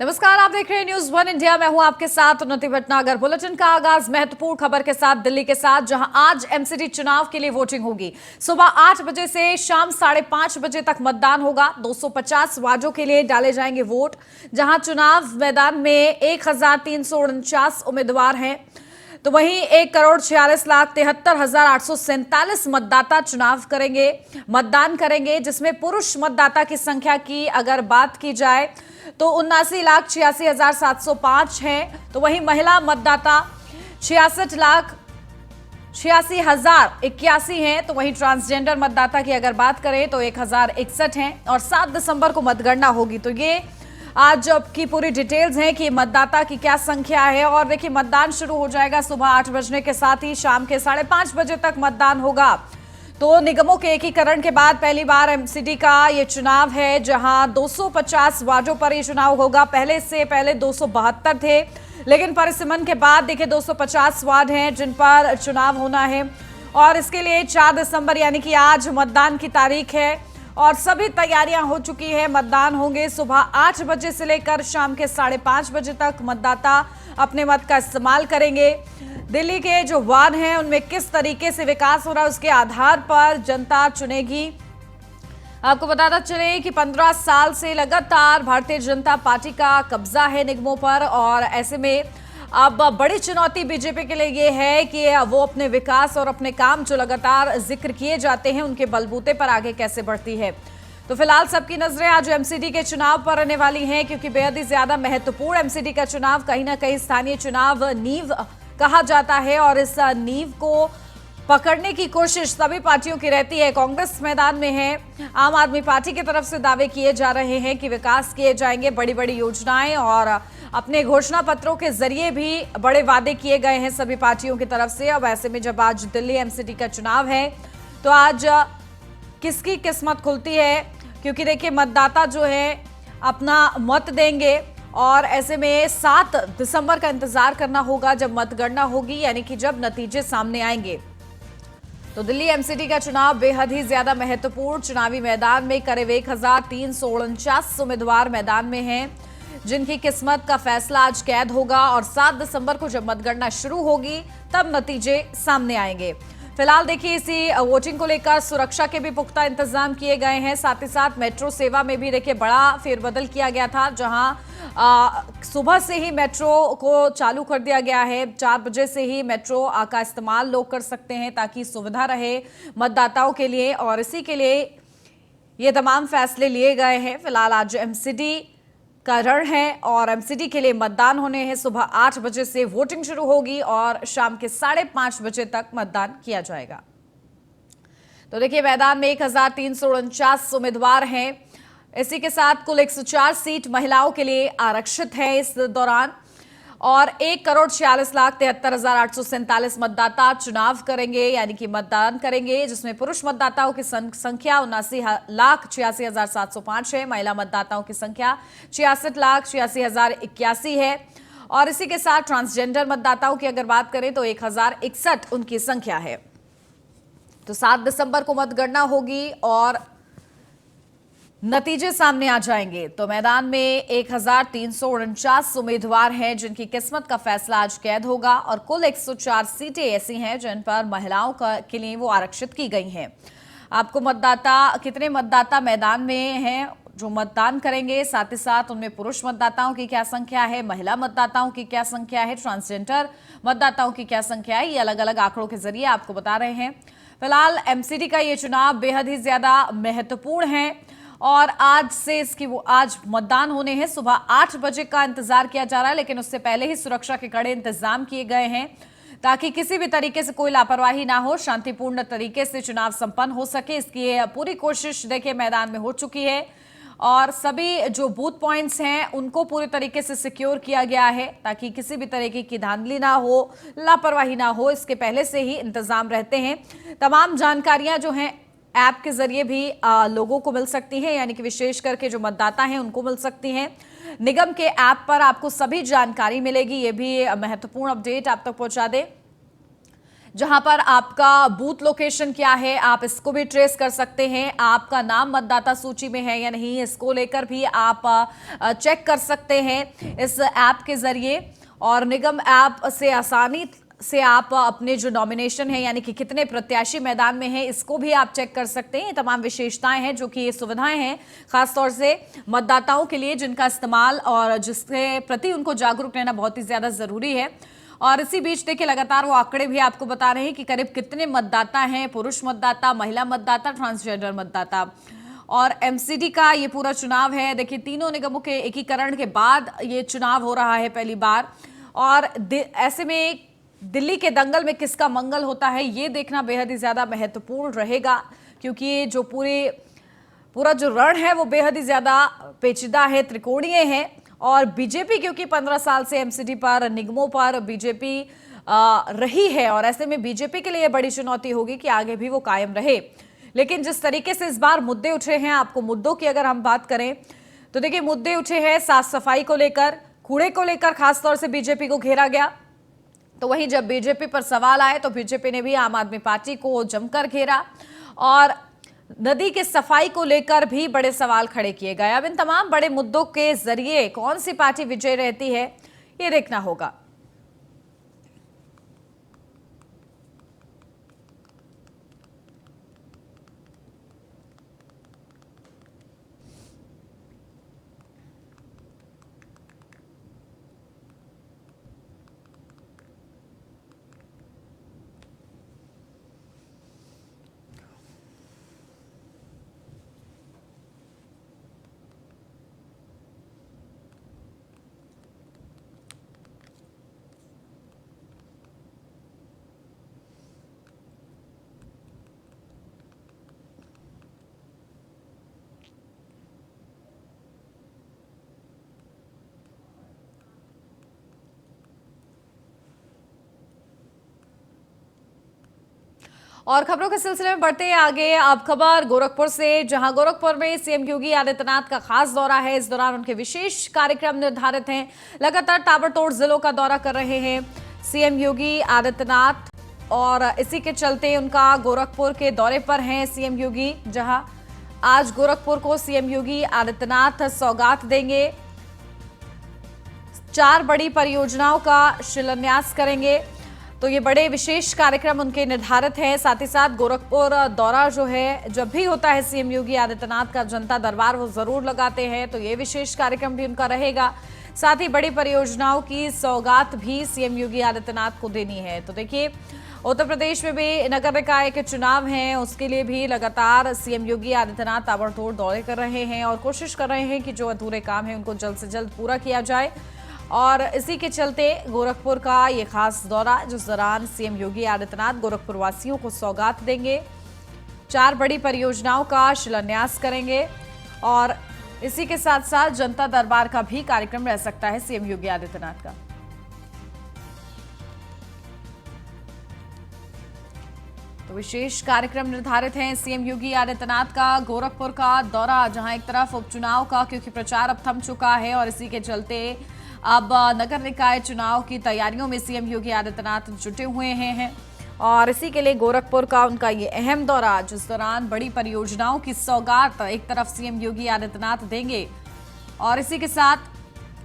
नमस्कार, आप देख रहे हैं न्यूज वन इंडिया। मैं हूं आपके साथ उन्नति भटनागर। बुलेटिन का आगाज महत्वपूर्ण खबर के साथ दिल्ली के साथ, जहां आज एमसीडी चुनाव के लिए वोटिंग होगी। सुबह 8 बजे से शाम 5:30 बजे तक मतदान होगा। 250 वार्डों के लिए डाले जाएंगे वोट, जहां चुनाव मैदान में 1349 उम्मीदवार हैं। तो वहीं 1,46,73,847 मतदाता चुनाव करेंगे, मतदान करेंगे, जिसमें पुरुष मतदाता की संख्या की अगर बात की जाए तो 79,86,705 हैं। तो वहीं महिला मतदाता 66,86,081 हैं। तो वहीं ट्रांसजेंडर मतदाता की अगर बात करें तो 1,061 हैं और 7 दिसंबर को मतगणना होगी। तो ये आज की पूरी डिटेल्स हैं कि मतदाता की क्या संख्या है। और देखिए, मतदान शुरू हो जाएगा सुबह 8 बजने के साथ ही शाम के 5:30 बजे तक मतदान होगा। तो निगमों के एकीकरण के बाद पहली बार एमसीडी का ये चुनाव है, जहां 250 वार्डों पर ये चुनाव होगा। पहले 272 थे, लेकिन परिसीमन के बाद देखिए 250 वार्ड हैं जिन पर चुनाव होना है। और इसके लिए 4 दिसंबर यानी कि आज मतदान की तारीख है और सभी तैयारियां हो चुकी है। मतदान होंगे सुबह 8 बजे से लेकर शाम के 5:30 बजे तक। मतदाता अपने मत का इस्तेमाल करेंगे। दिल्ली के जो वार्ड हैं उनमें किस तरीके से विकास हो रहा है उसके आधार पर जनता चुनेगी। आपको बताता चले कि 15 साल से लगातार भारतीय जनता पार्टी का कब्जा है निगमों पर, और ऐसे में अब बड़ी चुनौती बीजेपी के लिए ये है कि वो अपने विकास और अपने काम जो लगातार जिक्र किए जाते हैं उनके बलबूते पर आगे कैसे बढ़ती है। तो फिलहाल सबकी नजरें आज एमसीडी के चुनाव पर रहने वाली हैं, क्योंकि बेहद ही ज्यादा महत्वपूर्ण एमसीडी का चुनाव कहीं ना कहीं स्थानीय चुनाव नींव कहा जाता है। और इस नींव को पकड़ने की कोशिश सभी पार्टियों की रहती है। कांग्रेस मैदान में है, आम आदमी पार्टी की तरफ से दावे किए जा रहे हैं कि विकास किए जाएंगे, बड़ी बड़ी योजनाएं, और अपने घोषणा पत्रों के जरिए भी बड़े वादे किए गए हैं सभी पार्टियों की तरफ से। अब ऐसे में जब आज दिल्ली एमसीडी का चुनाव है तो आज किसकी किस्मत खुलती है, क्योंकि देखिए मतदाता जो है अपना मत देंगे और ऐसे में 7 दिसंबर का इंतजार करना होगा जब मतगणना होगी, यानी कि जब नतीजे सामने आएंगे। तो दिल्ली एमसीडी का चुनाव बेहद ही ज्यादा महत्वपूर्ण। चुनावी मैदान में करीब 1,349 उम्मीदवार मैदान में हैं, जिनकी किस्मत का फैसला आज कैद होगा। और 7 दिसंबर को जब मतगणना शुरू होगी तब नतीजे सामने आएंगे। फिलहाल देखिए, इसी वोटिंग को लेकर सुरक्षा के भी पुख्ता इंतजाम किए गए हैं। साथ ही साथ मेट्रो सेवा में भी देखिए बड़ा फेरबदल किया गया था, जहां सुबह से ही मेट्रो को चालू कर दिया गया है। 4 बजे से ही मेट्रो का इस्तेमाल लोग कर सकते हैं ताकि सुविधा रहे मतदाताओं के लिए, और इसी के लिए ये तमाम फैसले लिए गए हैं। फिलहाल आज एमसीडी का रण है और एमसीडी के लिए मतदान होने हैं। सुबह 8 बजे से वोटिंग शुरू होगी और शाम के 5:30 बजे तक मतदान किया जाएगा। तो देखिए, मैदान में 1,349 उम्मीदवार हैं। इसी के साथ कुल 104 सीट महिलाओं के लिए आरक्षित है इस दौरान, और 1,46,73,847 मतदाता चुनाव करेंगे, यानी कि मतदान करेंगे, जिसमें पुरुष मतदाताओं की संख्या 79,86,705 है। महिला मतदाताओं की संख्या 66,86,081 है। और इसी के साथ ट्रांसजेंडर मतदाताओं की अगर बात करें तो 1,061 उनकी संख्या है। तो 7 दिसंबर को मतगणना होगी और नतीजे सामने आ जाएंगे। तो मैदान में 1,349 उम्मीदवार हैं जिनकी किस्मत का फैसला आज कैद होगा, और कुल 104 सीटें ऐसी हैं जिन पर महिलाओं के लिए वो आरक्षित की गई हैं। आपको कितने मतदाता मैदान में हैं जो मतदान करेंगे, साथ ही साथ उनमें पुरुष मतदाताओं की क्या संख्या है, महिला मतदाताओं की क्या संख्या है, ट्रांसजेंडर मतदाताओं की क्या संख्या है, ये अलग अलग आंकड़ों के जरिए आपको बता रहे हैं। फिलहाल एमसीडी का ये चुनाव बेहद ही ज्यादा महत्वपूर्ण है, और आज मतदान होने हैं। सुबह 8 बजे का इंतजार किया जा रहा है, लेकिन उससे पहले ही सुरक्षा के कड़े इंतजाम किए गए हैं ताकि किसी भी तरीके से कोई लापरवाही ना हो, शांतिपूर्ण तरीके से चुनाव संपन्न हो सके। इसकी पूरी कोशिश देखिए मैदान में हो चुकी है, और सभी जो बूथ पॉइंट्स हैं उनको पूरी तरीके से सिक्योर किया गया है ताकि किसी भी तरीके की धांधली ना हो, लापरवाही ना हो। इसके पहले से ही इंतजाम रहते हैं। तमाम जानकारियां जो हैं ऐप के जरिए भी लोगों को मिल सकती हैं, यानी कि विशेष करके जो मतदाता हैं उनको मिल सकती हैं। निगम के ऐप पर आपको सभी जानकारी मिलेगी, ये भी महत्वपूर्ण अपडेट आप तक पहुंचा दे। जहां पर आपका बूथ लोकेशन क्या है, आप इसको भी ट्रेस कर सकते हैं। आपका नाम मतदाता सूची में है या नहीं, इसको लेकर भी आप चेक कर सकते हैं इस ऐप के जरिए। और निगम ऐप से आसानी से आप अपने जो नॉमिनेशन है यानी कि कितने प्रत्याशी मैदान में हैं, इसको भी आप चेक कर सकते हैं। ये तमाम विशेषताएं हैं जो कि ये सुविधाएं हैं खासतौर से मतदाताओं के लिए, जिनका इस्तेमाल और जिसके प्रति उनको जागरूक रहना बहुत ही ज्यादा जरूरी है। और इसी बीच देखिए लगातार वो आंकड़े भी आपको बता रहे हैं कि करीब कितने मतदाता हैं, पुरुष मतदाता, महिला मतदाता, ट्रांसजेंडर मतदाता। और एमसीडी का ये पूरा चुनाव है। देखिए तीनों निगमों के एकीकरण के बाद ये चुनाव हो रहा है पहली बार। और ऐसे में दिल्ली के दंगल में किसका मंगल होता है, ये देखना बेहद ही ज्यादा महत्वपूर्ण रहेगा, क्योंकि ये जो पूरा जो रण है वो बेहद ही ज्यादा पेचीदा है, त्रिकोणीय है। और बीजेपी क्योंकि 15 साल से एमसीडी पर, निगमों पर बीजेपी रही है, और ऐसे में बीजेपी के लिए बड़ी चुनौती होगी कि आगे भी वो कायम रहे। लेकिन जिस तरीके से इस बार मुद्दे उठे हैं, आपको मुद्दों की अगर हम बात करें तो देखिए मुद्दे उठे हैं साफ सफाई को लेकर, कूड़े को लेकर खासतौर से बीजेपी को घेरा गया। तो वहीं जब बीजेपी पर सवाल आए तो बीजेपी ने भी आम आदमी पार्टी को जमकर घेरा, और नदी के सफाई को लेकर भी बड़े सवाल खड़े किए गए। अब इन तमाम बड़े मुद्दों के जरिए कौन सी पार्टी विजय रहती है, ये देखना होगा। और खबरों के सिलसिले में बढ़ते हैं आगे। अब खबर गोरखपुर से, जहां गोरखपुर में सीएम योगी आदित्यनाथ का खास दौरा है। इस दौरान उनके विशेष कार्यक्रम निर्धारित हैं। लगातार ताबड़तोड़ जिलों का दौरा कर रहे हैं सीएम योगी आदित्यनाथ, और इसी के चलते उनका गोरखपुर के दौरे पर हैं सीएम योगी, जहां आज गोरखपुर को सीएम योगी आदित्यनाथ सौगात देंगे। 4 बड़ी परियोजनाओं का शिलान्यास करेंगे। तो ये बड़े विशेष कार्यक्रम उनके निर्धारित हैं। साथ ही साथ गोरखपुर दौरा जो है, जब भी होता है सीएम योगी आदित्यनाथ का जनता दरबार वो जरूर लगाते हैं, तो ये विशेष कार्यक्रम भी उनका रहेगा। साथ ही बड़ी परियोजनाओं की सौगात भी सीएम योगी आदित्यनाथ को देनी है। तो देखिए उत्तर प्रदेश में भी नगर निकाय के चुनाव हैं, उसके लिए भी लगातार सीएम योगी आदित्यनाथ ताबड़तोड़ दौरे कर रहे हैं और कोशिश कर रहे हैं कि जो अधूरे काम है उनको जल्द से जल्द पूरा किया जाए। और इसी के चलते गोरखपुर का ये खास दौरा, जिस दौरान सीएम योगी आदित्यनाथ गोरखपुर वासियों को सौगात देंगे, 4 बड़ी परियोजनाओं का शिलान्यास करेंगे, और इसी के साथ साथ जनता दरबार का भी कार्यक्रम रह सकता है सीएम योगी आदित्यनाथ का। तो विशेष कार्यक्रम निर्धारित हैं सीएम योगी आदित्यनाथ का गोरखपुर का दौरा, जहां एक तरफ उपचुनाव का क्योंकि प्रचार अब थम चुका है, और इसी के चलते अब नगर निकाय चुनाव की तैयारियों में सीएम योगी आदित्यनाथ जुटे हुए हैं। और इसी के लिए गोरखपुर का उनका ये अहम दौरा, जिस दौरान बड़ी परियोजनाओं की सौगात एक तरफ सीएम योगी आदित्यनाथ देंगे, और इसी के साथ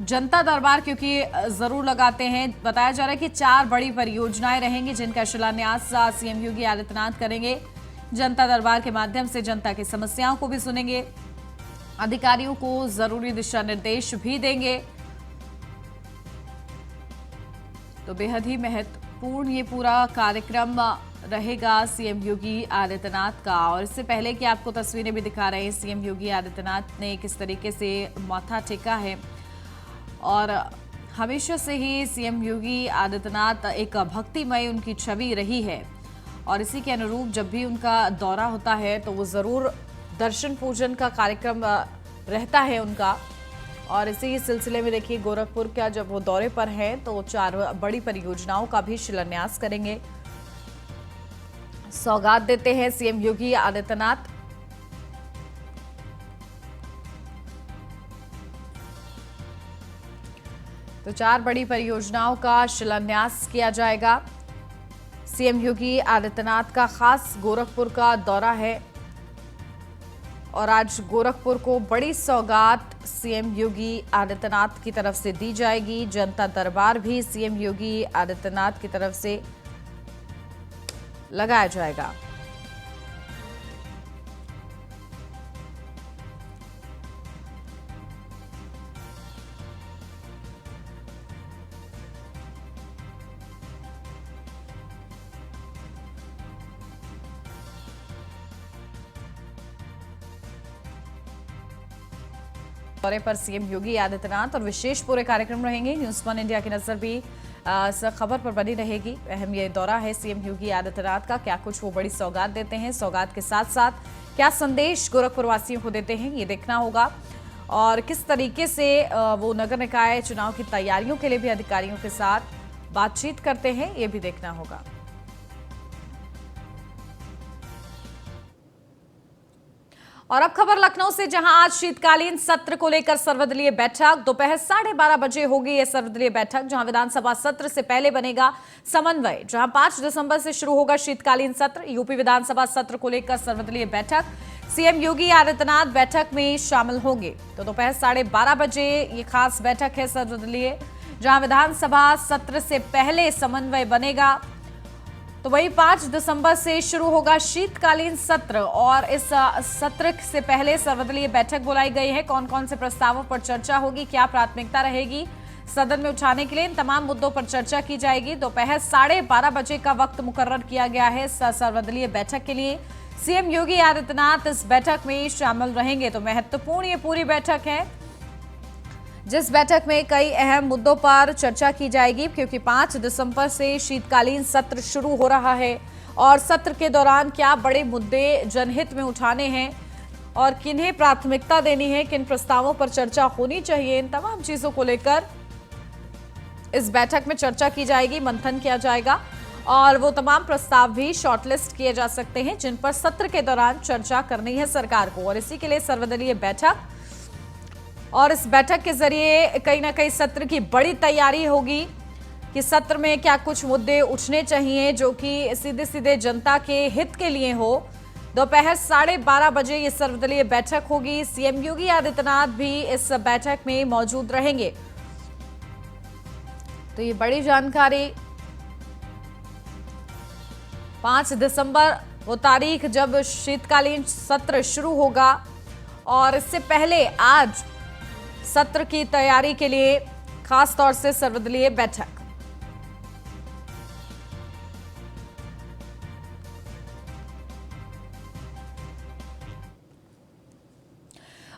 जनता दरबार क्योंकि जरूर लगाते हैं। बताया जा रहा है कि 4 बड़ी परियोजनाएं रहेंगी जिनका शिलान्यास सीएम योगी आदित्यनाथ करेंगे। जनता दरबार के माध्यम से जनता की समस्याओं को भी सुनेंगे, अधिकारियों को जरूरी दिशा निर्देश भी देंगे। तो बेहद ही महत्वपूर्ण ये पूरा कार्यक्रम रहेगा सीएम योगी आदित्यनाथ का। और इससे पहले कि आपको तस्वीरें भी दिखा रहे हैं सीएम योगी आदित्यनाथ ने किस तरीके से माथा टेका है, और हमेशा से ही सीएम योगी आदित्यनाथ एक भक्तिमय उनकी छवि रही है, और इसी के अनुरूप जब भी उनका दौरा होता है तो वो ज़रूर दर्शन पूजन का कार्यक्रम रहता है उनका। और इसी सिलसिले में देखिए गोरखपुर का जब वो दौरे पर हैं तो 4 बड़ी परियोजनाओं का भी शिलान्यास करेंगे, सौगात देते हैं सीएम योगी आदित्यनाथ। तो 4 बड़ी परियोजनाओं का शिलान्यास किया जाएगा। सीएम योगी आदित्यनाथ का खास गोरखपुर का दौरा है और आज गोरखपुर को बड़ी सौगात सीएम योगी आदित्यनाथ की तरफ से दी जाएगी। जनता दरबार भी सीएम योगी आदित्यनाथ की तरफ से लगाया जाएगा। दौरे पर सीएम योगी आदित्यनाथ और विशेष पूरे कार्यक्रम रहेंगे। न्यूज़ 1 इंडिया की नजर भी इस खबर पर बनी रहेगी। अहम ये दौरा है सीएम योगी आदित्यनाथ का, क्या कुछ वो बड़ी सौगात देते हैं, सौगात के साथ साथ क्या संदेश गोरखपुर वासियों को देते हैं, ये देखना होगा। और किस तरीके से वो नगर निकाय चुनाव की तैयारियों के लिए भी अधिकारियों के साथ बातचीत करते हैं, ये भी देखना होगा। और अब खबर लखनऊ से, जहां आज शीतकालीन सत्र को लेकर सर्वदलीय बैठक दोपहर 12:30 बजे होगी। यह सर्वदलीय बैठक जहां विधानसभा सत्र से पहले बनेगा समन्वय। जहां 5 दिसंबर से शुरू होगा शीतकालीन सत्र। यूपी विधानसभा सत्र को लेकर सर्वदलीय बैठक, सीएम योगी आदित्यनाथ बैठक में शामिल होंगे। तो दोपहर 12:30 बजे ये खास बैठक है सर्वदलीय, जहां विधानसभा सत्र से पहले समन्वय बनेगा। तो वही 5 दिसंबर से शुरू होगा शीतकालीन सत्र और इस सत्र से पहले सर्वदलीय बैठक बुलाई गई है। कौन कौन से प्रस्तावों पर चर्चा होगी, क्या प्राथमिकता रहेगी सदन में उठाने के लिए, इन तमाम मुद्दों पर चर्चा की जाएगी। दोपहर 12:30 बजे का वक्त मुकर्रर किया गया है सर्वदलीय बैठक के लिए। सीएम योगी आदित्यनाथ इस बैठक में शामिल रहेंगे। तो महत्वपूर्ण ये पूरी बैठक है, जिस बैठक में कई अहम मुद्दों पर चर्चा की जाएगी, क्योंकि 5 दिसंबर से शीतकालीन सत्र शुरू हो रहा है और सत्र के दौरान क्या बड़े मुद्दे जनहित में उठाने हैं और किन्हें प्राथमिकता देनी है, किन प्रस्तावों पर चर्चा होनी चाहिए, इन तमाम चीजों को लेकर इस बैठक में चर्चा की जाएगी, मंथन किया जाएगा और वो तमाम प्रस्ताव भी शॉर्टलिस्ट किए जा सकते हैं जिन पर सत्र के दौरान चर्चा करनी है सरकार को। और इसी के लिए सर्वदलीय बैठक, और इस बैठक के जरिए कहीं ना कहीं सत्र की बड़ी तैयारी होगी कि सत्र में क्या कुछ मुद्दे उठने चाहिए जो कि सीधे सीधे जनता के हित के लिए हो। दोपहर 12:30 बजे ये सर्वदलीय बैठक होगी। सीएम योगी आदित्यनाथ भी इस बैठक में मौजूद रहेंगे। तो ये बड़ी जानकारी, 5 दिसंबर वो तारीख जब शीतकालीन सत्र शुरू होगा और इससे पहले आज सत्र की तैयारी के लिए खास तौर से सर्वदलीय बैठक।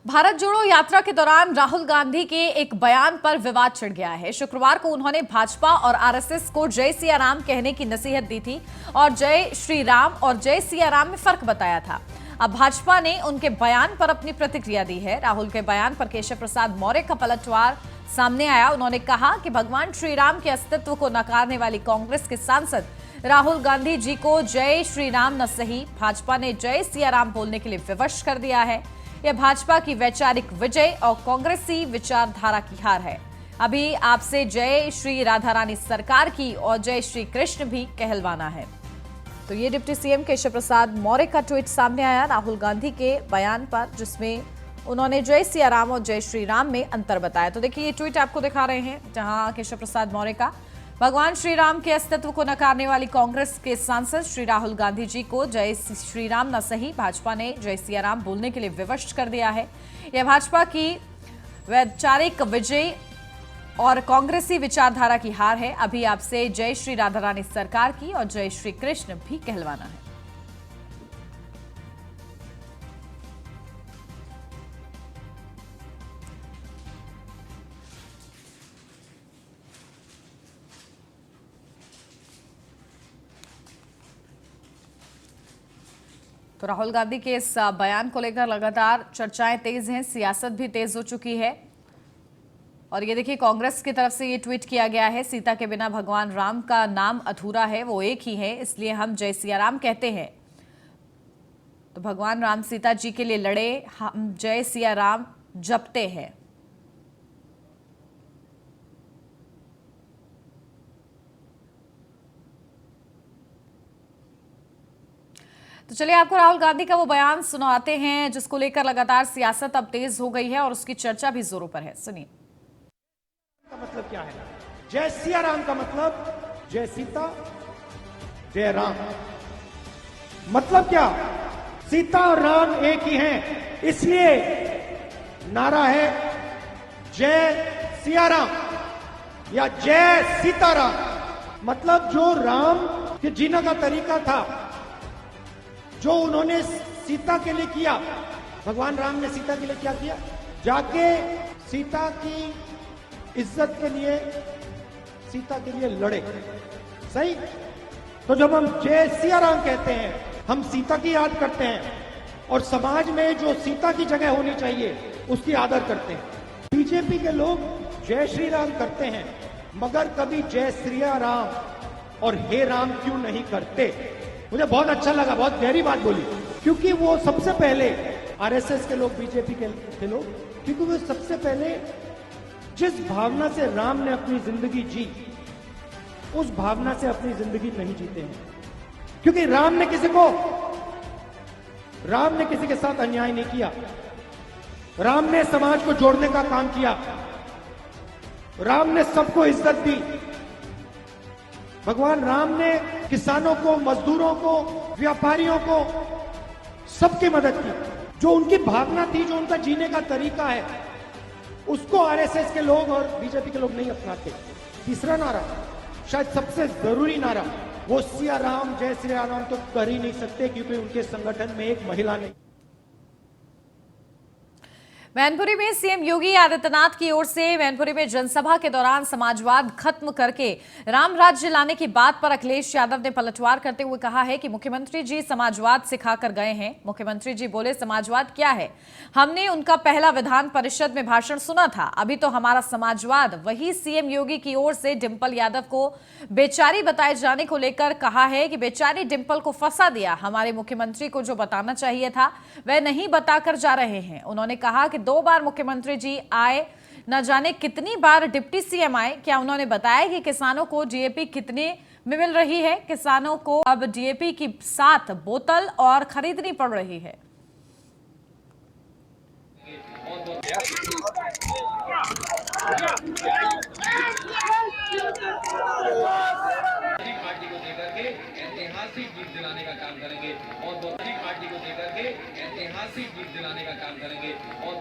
भारत जोड़ो यात्रा के दौरान राहुल गांधी के एक बयान पर विवाद छिड़ गया है। शुक्रवार को उन्होंने भाजपा और आरएसएस को जय सिया राम कहने की नसीहत दी थी और जय श्री राम और जय सिया राम में फर्क बताया था। अब भाजपा ने उनके बयान पर अपनी प्रतिक्रिया दी है। राहुल के बयान पर केशव प्रसाद मौर्य का पलटवार सामने आया। उन्होंने कहा कि भगवान श्री राम के अस्तित्व को नकारने वाली कांग्रेस के सांसद राहुल गांधी जी को जय श्री राम न सही, भाजपा ने जय सिया राम बोलने के लिए विवश कर दिया है। यह भाजपा की वैचारिक विजय और कांग्रेसी विचारधारा की हार है। अभी आपसे जय श्री राधा रानी सरकार की और जय श्री कृष्ण भी कहलवाना है। तो ये डिप्टी सीएम केशव प्रसाद मौर्य का ट्वीट सामने आया राहुल गांधी के बयान पर, जिसमें उन्होंने जय सिया राम और जय श्री राम में अंतर बताया। तो देखिए ये ट्वीट आपको दिखा रहे हैं, जहां केशव प्रसाद मौर्य का भगवान श्री राम के अस्तित्व को नकारने वाली कांग्रेस के सांसद श्री राहुल गांधी जी को जय श्री राम न सही, भाजपा ने जय सिया राम बोलने के लिए विवश कर दिया है। यह भाजपा की वैचारिक विजय और कांग्रेसी विचारधारा की हार है। अभी आपसे जय श्री राधा रानी सरकार की और जय श्री कृष्ण भी कहलवाना है। तो राहुल गांधी के इस बयान को लेकर लगातार चर्चाएं तेज हैं, सियासत भी तेज हो चुकी है। और ये देखिए कांग्रेस की तरफ से ये ट्वीट किया गया है, सीता के बिना भगवान राम का नाम अधूरा है, वो एक ही है, इसलिए हम जय सिया राम कहते हैं। तो भगवान राम सीता जी के लिए लड़े, हम जय सिया राम जपते हैं। तो चलिए आपको राहुल गांधी का वो बयान सुनाते हैं जिसको लेकर लगातार सियासत अब तेज हो गई है और उसकी चर्चा भी जोरों पर है। सुनिए। का मतलब क्या है? जय सिया राम का मतलब जय सीता जय राम। मतलब क्या? सीता और राम एक ही हैं, इसलिए नारा है जय सिया राम या जय सीताराम। मतलब जो राम के जीने का तरीका था, जो उन्होंने सीता के लिए किया, भगवान राम ने सीता के लिए क्या किया? जाके सीता की इज्जत के लिए, सीता के लिए लड़े। सही? तो जब हम जय सिया राम कहते हैं, हम सीता की याद करते हैं और समाज में जो सीता की जगह होनी चाहिए उसकी आदर करते हैं। बीजेपी के लोग जय श्री राम करते हैं, मगर कभी जय श्री राम और हे राम क्यों नहीं करते? मुझे बहुत अच्छा लगा, बहुत गहरी बात बोली, क्योंकि वो सबसे पहले आरएसएस के लोग, बीजेपी के लोग, क्योंकि वो सबसे पहले जिस भावना से राम ने अपनी जिंदगी जी, उस भावना से अपनी जिंदगी नहीं जीते हैं। क्योंकि राम ने किसी के साथ अन्याय नहीं किया। राम ने समाज को जोड़ने का काम किया। राम ने सबको इज्जत दी। भगवान राम ने किसानों को, मजदूरों को, व्यापारियों को, सबकी मदद की। जो उनकी भावना थी, जो उनका जीने का तरीका है, उसको आरएसएस के लोग और बीजेपी के लोग नहीं अपनाते। तीसरा नारा, शायद सबसे जरूरी नारा, वो सिया राम जय श्री राम तो कर ही नहीं सकते, क्योंकि उनके संगठन में एक महिला नहीं। मैनपुरी में सीएम योगी आदित्यनाथ की ओर से मैनपुरी में जनसभा के दौरान समाजवाद खत्म करके राम राज्य लाने की बात पर अखिलेश यादव ने पलटवार करते हुए कहा है कि मुख्यमंत्री जी समाजवाद सिखाकर गए हैं। मुख्यमंत्री जी बोले समाजवाद क्या है? हमने उनका पहला विधान परिषद में भाषण सुना था, अभी तो हमारा समाजवाद। वही सीएम योगी की ओर से डिंपल यादव को बेचारी बताए जाने को लेकर कहा है कि बेचारी डिंपल को फंसा दिया। हमारे मुख्यमंत्री को जो बताना चाहिए था वह नहीं बताकर जा रहे हैं। उन्होंने कहा कि 2 बार मुख्यमंत्री जी आए, न जाने कितनी बार डिप्टी सीएम आए, क्या उन्होंने बताया कि किसानों को डीएपी कितने में मिल रही है? किसानों को अब डीएपी की साथ बोतल और खरीदनी पड़ रही है। पार्टी को देकर के ऐतिहासिक जीत दिलाने का काम करेंगे और दूसरी पार्टी को देकर के ऐतिहासिक जीत दिलाने का काम करेंगे और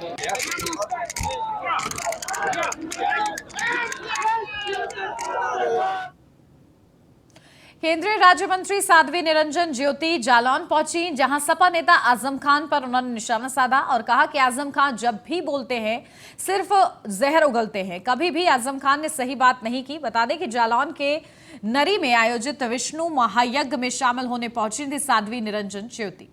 केंद्रीय राज्य मंत्री साध्वी निरंजन ज्योति जालौन पहुंची, जहां सपा नेता आजम खान पर उन्होंने निशाना साधा और कहा कि आजम खान जब भी बोलते हैं सिर्फ जहर उगलते हैं। कभी भी आजम खान ने सही बात नहीं की। बता दें कि जालौन के नरी में आयोजित विष्णु महायज्ञ में शामिल होने पहुंची थी साध्वी निरंजन ज्योति।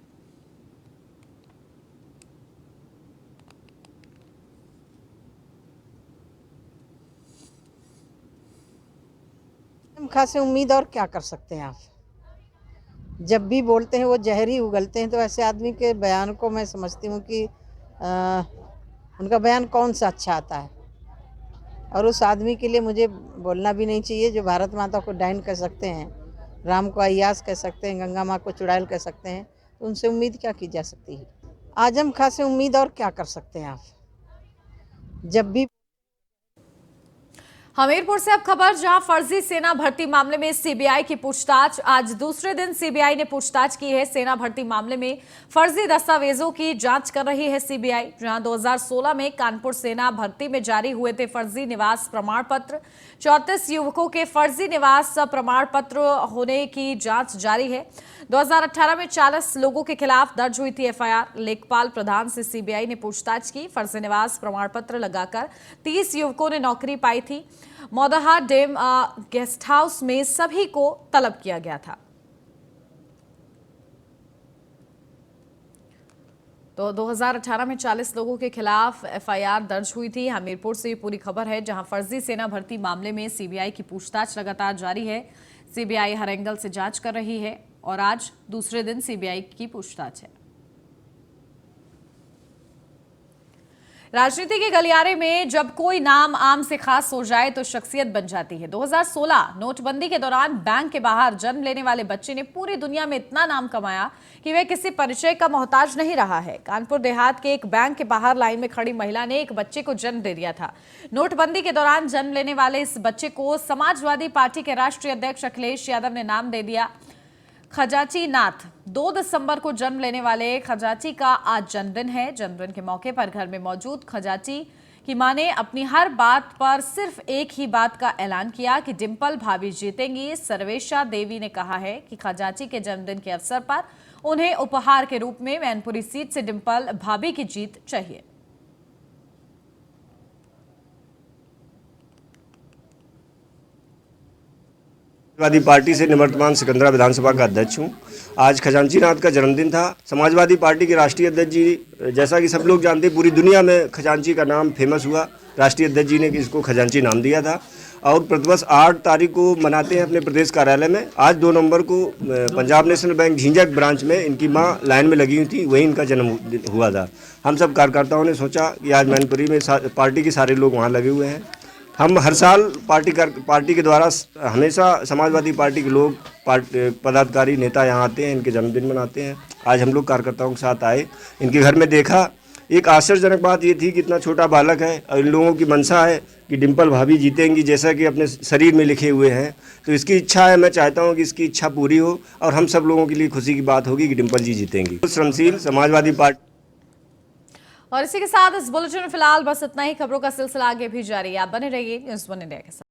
खासे उम्मीद और क्या कर सकते हैं आप? जब भी बोलते हैं वो जहर ही उगलते हैं। तो ऐसे आदमी के बयान को मैं समझती हूँ कि उनका बयान कौन सा अच्छा आता है, और उस आदमी के लिए मुझे बोलना भी नहीं चाहिए जो भारत माता को डायन कह सकते हैं, राम को अय्यास कह सकते हैं, गंगा माँ को चुड़ैल कह सकते हैं। तो उनसे उम्मीद क्या की जा सकती है? आजम खां से उम्मीद और क्या कर सकते हैं आप? जब भी हमीरपुर से अब खबर, जहां फर्जी सेना भर्ती मामले में सीबीआई की पूछताछ। आज दूसरे दिन सीबीआई ने पूछताछ की है। सेना भर्ती मामले में फर्जी दस्तावेजों की जांच कर रही है सीबीआई, जहां 2016 में कानपुर सेना भर्ती में जारी हुए थे फर्जी निवास प्रमाण पत्र। 34 युवकों के फर्जी निवास प्रमाण पत्र होने की जांच जारी है। 2018 में 40 लोगों के खिलाफ दर्ज हुई थी एफआईआर। लेखपाल प्रधान से सीबीआई ने पूछताछ की। फर्जी निवास प्रमाण पत्र लगाकर 30 युवकों ने नौकरी पाई थी। मौदहा डेम गेस्ट हाउस में सभी को तलब किया गया था। तो 2018 में 40 लोगों के खिलाफ एफआईआर दर्ज हुई थी। हमीरपुर से ये पूरी खबर है, जहां फर्जी सेना भर्ती मामले में सीबीआई की पूछताछ लगातार जारी है। सीबीआई हर एंगल से जांच कर रही है और आज दूसरे दिन सीबीआई की पूछताछ है। राजनीति के गलियारे में जब कोई नाम आम से खास हो जाए तो शख्सियत बन जाती है। 2016 नोटबंदी के दौरान बैंक के बाहर जन्म लेने वाले बच्चे ने पूरी दुनिया में इतना नाम कमाया कि वह किसी परिचय का मोहताज नहीं रहा है। कानपुर देहात के एक बैंक के बाहर लाइन में खड़ी महिला ने एक बच्चे को जन्म दे दिया था। नोटबंदी के दौरान जन्म लेने वाले इस बच्चे को समाजवादी पार्टी के राष्ट्रीय अध्यक्ष अखिलेश यादव ने नाम दे दिया खजाची नाथ। 2 दिसंबर को जन्म लेने वाले खजाची का आज जन्मदिन है। जन्मदिन के मौके पर घर में मौजूद खजाची की मां ने अपनी हर बात पर सिर्फ एक ही बात का ऐलान किया कि डिंपल भाभी जीतेंगी। सर्वेशा देवी ने कहा है कि खजाची के जन्मदिन के अवसर पर उन्हें उपहार के रूप में मैनपुरी सीट से डिंपल भाभी की जीत चाहिए। समाजवादी पार्टी से निवर्तमान सिकंदरा विधानसभा का अध्यक्ष हूं। आज खजांची नाथ का जन्मदिन था। समाजवादी पार्टी के राष्ट्रीय अध्यक्ष जी, जैसा कि सब लोग जानते हैं, पूरी दुनिया में खजांची का नाम फेमस हुआ। राष्ट्रीय अध्यक्ष जी ने इसको खजांची नाम दिया था और प्रतिवर्ष 8 तारीख को मनाते हैं अपने प्रदेश कार्यालय में। आज 2 नवंबर को पंजाब नेशनल बैंक झिंझक ब्रांच में इनकी माँ लाइन में लगी हुई थी, वहीं इनका जन्म हुआ था। हम सब कार्यकर्ताओं ने सोचा कि आज मैनपुरी में पार्टी के सारे लोग वहाँ लगे हुए हैं। हम हर साल पार्टी के द्वारा हमेशा समाजवादी पार्टी के लोग पदाधिकारी नेता यहाँ आते हैं, इनके जन्मदिन मनाते हैं। आज हम लोग कार्यकर्ताओं के साथ आए, इनके घर में देखा। एक आश्चर्यजनक बात ये थी कि इतना छोटा बालक है और इन लोगों की मंशा है कि डिंपल भाभी जीतेंगी, जैसा कि अपने शरीर में लिखे हुए हैं। तो इसकी इच्छा है, मैं चाहता हूँ कि इसकी इच्छा पूरी हो और हम सब लोगों के लिए खुशी की बात होगी कि डिंपल जी जीतेंगी। श्रमशील समाजवादी पार्टी। और इसी के साथ इस बुलेटिन में फिलहाल बस इतना ही। खबरों का सिलसिला आगे भी जारी है। आप बने रहिए न्यूज़ 1 इंडिया के साथ।